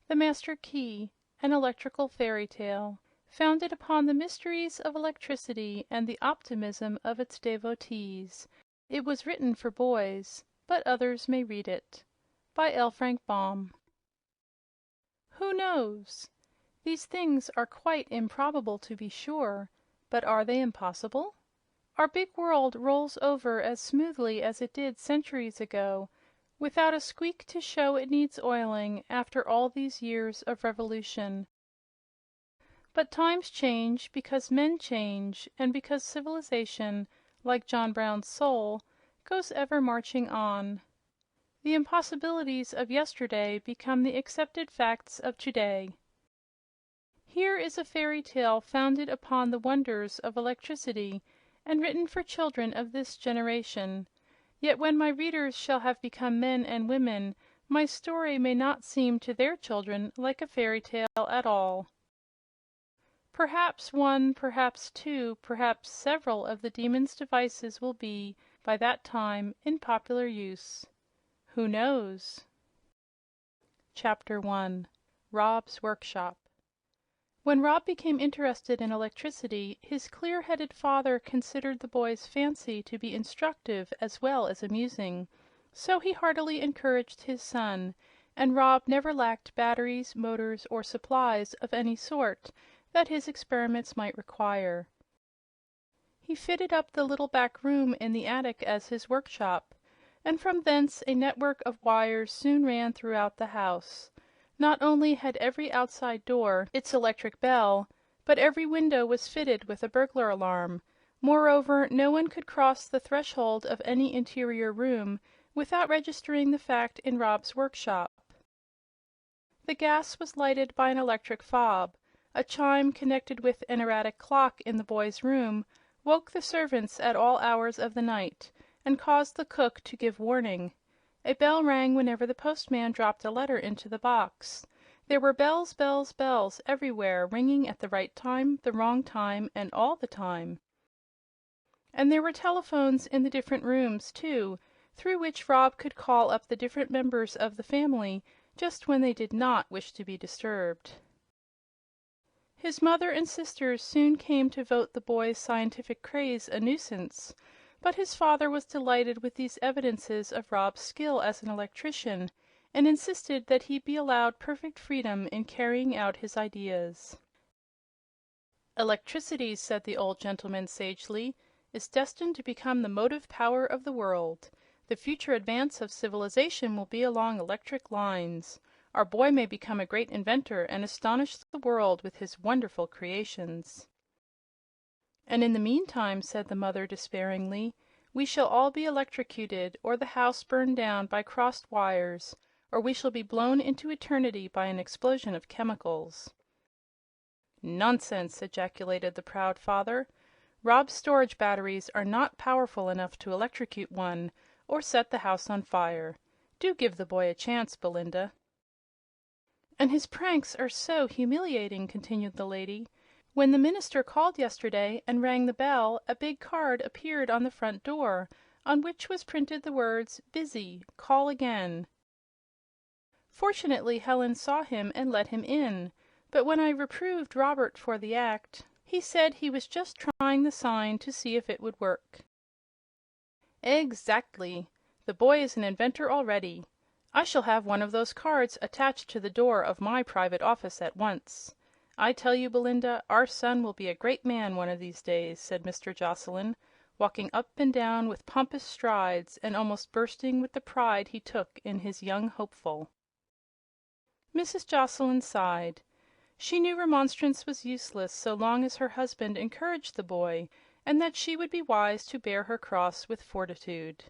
The Master Key, an electrical fairy tale, founded upon the mysteries of electricity and the optimism of its devotees. It was written for boys, but others may read it. By L. Frank Baum. Who knows? These things are quite improbable, to be sure, but are they impossible? Our big world rolls over as smoothly as it did centuries ago, without a squeak to show it needs oiling after all these years of revolution. But times change because men change, and because civilization, like John Brown's soul, goes ever marching on. The impossibilities of yesterday become the accepted facts of today. Here is a fairy tale founded upon the wonders of electricity and written for children of this generation. Yet when my readers shall have become men and women, my story may not seem to their children like a fairy tale at all. Perhaps one, perhaps two, perhaps several of the demon's devices will be, by that time, in popular use. Who knows? Chapter 1. Rob's Workshop. When Rob became interested in electricity, his clear-headed father considered the boy's fancy to be instructive as well as amusing, so he heartily encouraged his son, and Rob never lacked batteries, motors, or supplies of any sort that his experiments might require. He fitted up the little back room in the attic as his workshop, and from thence a network of wires soon ran throughout the house. Not only had every outside door its electric bell, but every window was fitted with a burglar alarm. Moreover, no one could cross the threshold of any interior room without registering the fact in Rob's workshop. The gas was lighted by an electric fob. A chime connected with an erratic clock in the boy's room woke the servants at all hours of the night and caused the cook to give warning. A bell rang whenever the postman dropped a letter into the box. There were bells, bells, bells everywhere, ringing at the right time, the wrong time, and all the time. And there were telephones in the different rooms, too, through which Rob could call up the different members of the family just when they did not wish to be disturbed. His mother and sisters soon came to vote the boy's scientific craze a nuisance, but his father was delighted with these evidences of Rob's skill as an electrician, and insisted that he be allowed perfect freedom in carrying out his ideas. "Electricity," said the old gentleman sagely, "is destined to become the motive power of the world. The future advance of civilization will be along electric lines. Our boy may become a great inventor and astonish the world with his wonderful creations." "And in the meantime," said the mother despairingly, "we shall all be electrocuted, or the house burned down by crossed wires, or we shall be blown into eternity by an explosion of chemicals." "Nonsense!" ejaculated the proud father. "Rob's storage batteries are not powerful enough to electrocute one, or set the house on fire. Do give the boy a chance, Belinda." "And his pranks are so humiliating," continued the lady. "When the minister called yesterday and rang the bell, a big card appeared on the front door, on which was printed the words, 'Busy. Call again.' Fortunately, Helen saw him and let him in, but when I reproved Robert for the act, he said he was just trying the sign to see if it would work." "Exactly. The boy is an inventor already. I shall have one of those cards attached to the door of my private office at once. I tell you, Belinda, our son will be a great man one of these days," said Mr. Jocelyn, walking up and down with pompous strides and almost bursting with the pride he took in his young hopeful. Mrs. Jocelyn sighed. She knew remonstrance was useless so long as her husband encouraged the boy, and that she would be wise to bear her cross with fortitude.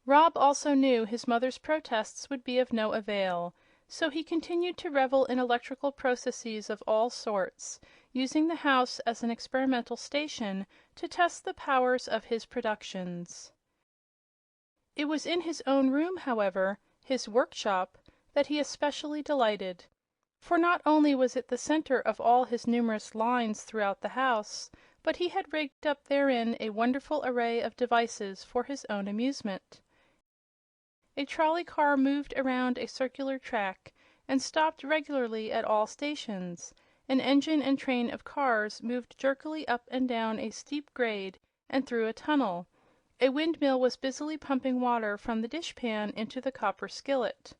Rob also knew his mother's protests would be of no avail, so he continued to revel in electrical processes of all sorts, using the house as an experimental station to test the powers of his productions. It was in his own room, however, his workshop, that he especially delighted, for not only was it the center of all his numerous lines throughout the house, but he had rigged up therein a wonderful array of devices for his own amusement. A trolley car moved around a circular track, and stopped regularly at all stations. An engine and train of cars moved jerkily up and down a steep grade and through a tunnel. A windmill was busily pumping water from the dishpan into the copper skillet.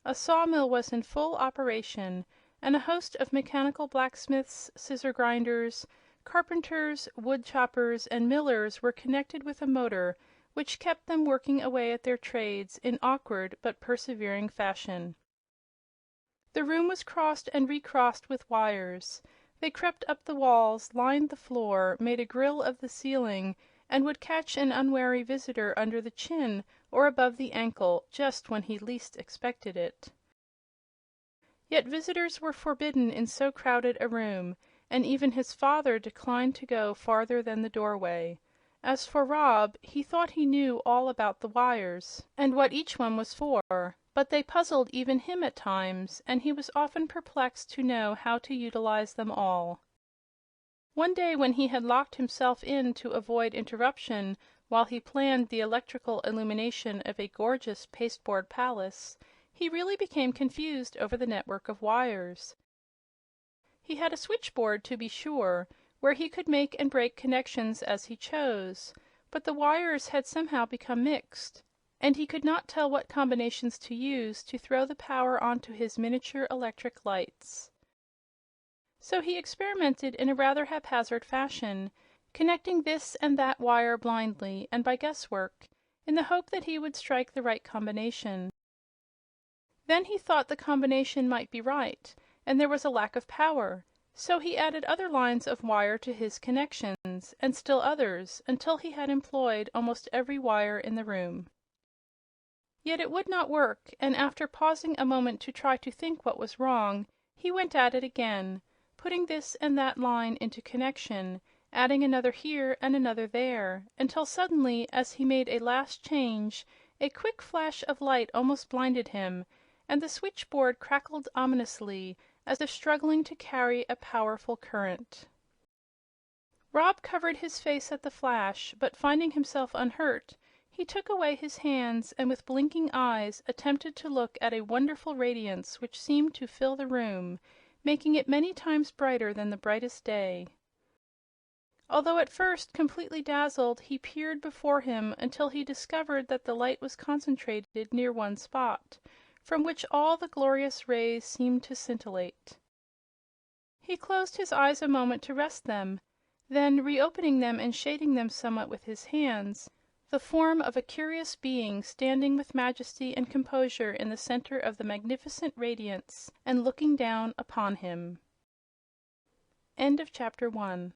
A sawmill was in full operation, and a host of mechanical blacksmiths, scissor grinders, carpenters, wood choppers, and millers were connected with a motor which kept them working away at their trades in awkward but persevering fashion. The room was crossed and recrossed with wires. They crept up the walls, lined the floor, made a grill of the ceiling, and would catch an unwary visitor under the chin or above the ankle just when he least expected it. Yet visitors were forbidden in so crowded a room, and even his father declined to go farther than the doorway. As for Rob, he thought he knew all about the wires and what each one was for, but they puzzled even him at times, and he was often perplexed to know how to utilize them all. One day when he had locked himself in to avoid interruption while he planned the electrical illumination of a gorgeous pasteboard palace, he really became confused over the network of wires. He had a switchboard, to be sure, where he could make and break connections as he chose, but the wires had somehow become mixed, and he could not tell what combinations to use to throw the power onto his miniature electric lights. So he experimented in a rather haphazard fashion, connecting this and that wire blindly and by guesswork, in the hope that he would strike the right combination. Then he thought the combination might be right, and there was a lack of power, so he added other lines of wire to his connections, and still others, until he had employed almost every wire in the room. Yet it would not work, and after pausing a moment to try to think what was wrong, he went at it again, putting this and that line into connection, adding another here and another there, until suddenly, as he made a last change, a quick flash of light almost blinded him, and the switchboard crackled ominously, as if struggling to carry a powerful current. Rob covered his face at the flash, but finding himself unhurt, he took away his hands and with blinking eyes attempted to look at a wonderful radiance which seemed to fill the room, making it many times brighter than the brightest day. Although at first completely dazzled, he peered before him until he discovered that the light was concentrated near one spot, from which all the glorious rays seemed to scintillate. He closed his eyes a moment to rest them, then, reopening them and shading them somewhat with his hands, the form of a curious being standing with majesty and composure in the center of the magnificent radiance and looking down upon him. End of chapter 1.